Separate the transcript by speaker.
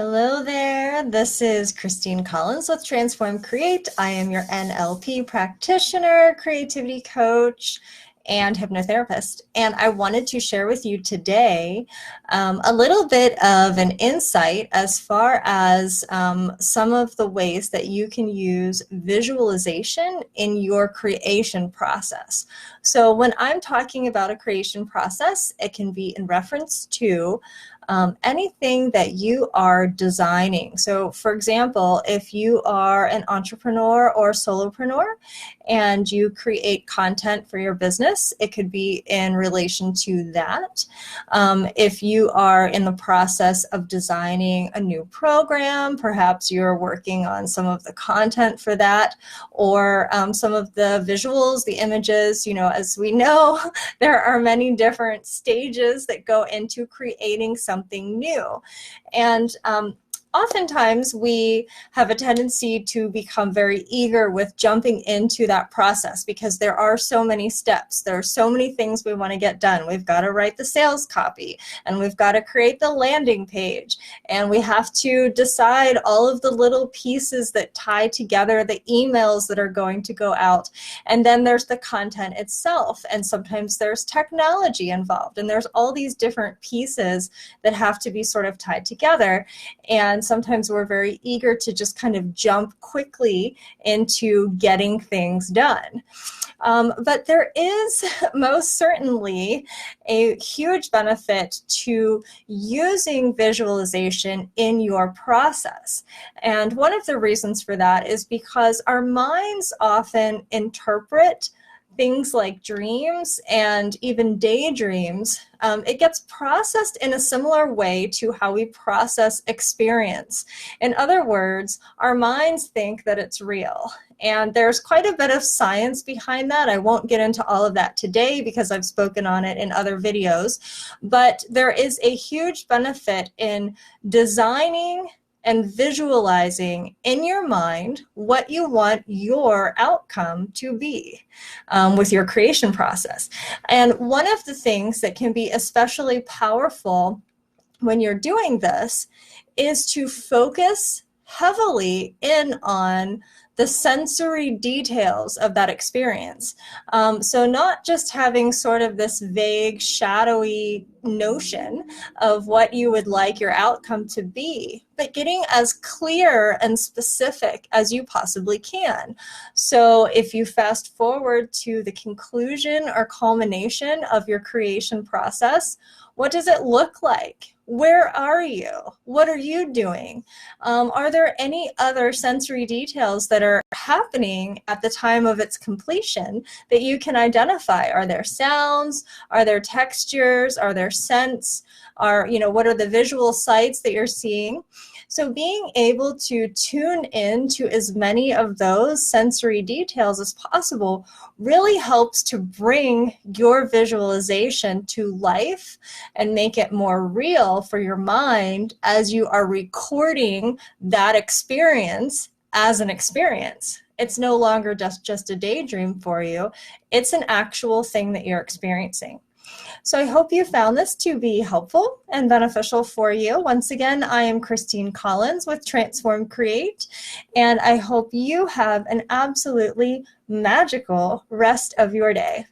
Speaker 1: Hello there, this is Christine Collins with Transform Create. I am your NLP practitioner, creativity coach, and hypnotherapist. And I wanted to share with you today a little bit of an insight as far as some of the ways that you can use visualization in your creation process. So when I'm talking about a creation process, it can be in reference to anything that you are designing. So for example, if you are an entrepreneur or solopreneur and you create content for your business, it could be in relation to that. If you are in the process of designing a new program, perhaps you're working on some of the content for that, or some of the visuals, the images. As we know, there are many different stages that go into creating something new. And oftentimes we have a tendency to become very eager with jumping into that process because there are so many steps. There are so many things we want to get done. We've got to write the sales copy, and we've got to create the landing page, and we have to decide all of the little pieces that tie together the emails that are going to go out. And then there's the content itself, and sometimes there's technology involved, and there's all these different pieces that have to be sort of tied together. And sometimes we're very eager to just kind of jump quickly into getting things done. But there is most certainly a huge benefit to using visualization in your process. And one of the reasons for that is because our minds often interpret things like dreams and even daydreams. It gets processed in a similar way to how we process experience. In other words, our minds think that it's real. And there's quite a bit of science behind that. I won't get into all of that today because I've spoken on it in other videos. But there is a huge benefit in designing and visualizing in your mind what you want your outcome to be with your creation process. And one of the things that can be especially powerful when you're doing this is to focus heavily in on the sensory details of that experience. So not just having sort of this vague, shadowy notion of what you would like your outcome to be, but getting as clear and specific as you possibly can. So if you fast forward to the conclusion or culmination of your creation process, what does it look like? Where are you? What are you doing? Are there any other sensory details that are happening at the time of its completion that you can identify? Are there sounds? Are there textures? Are there scents? What are the visual sights that you're seeing? So being able to tune in to as many of those sensory details as possible really helps to bring your visualization to life and make it more real for your mind as you are recording that experience as an experience. It's no longer just a daydream for you. It's an actual thing that you're experiencing. So I hope you found this to be helpful and beneficial for you. Once again, I am Christine Collins with Transform Create, and I hope you have an absolutely magical rest of your day.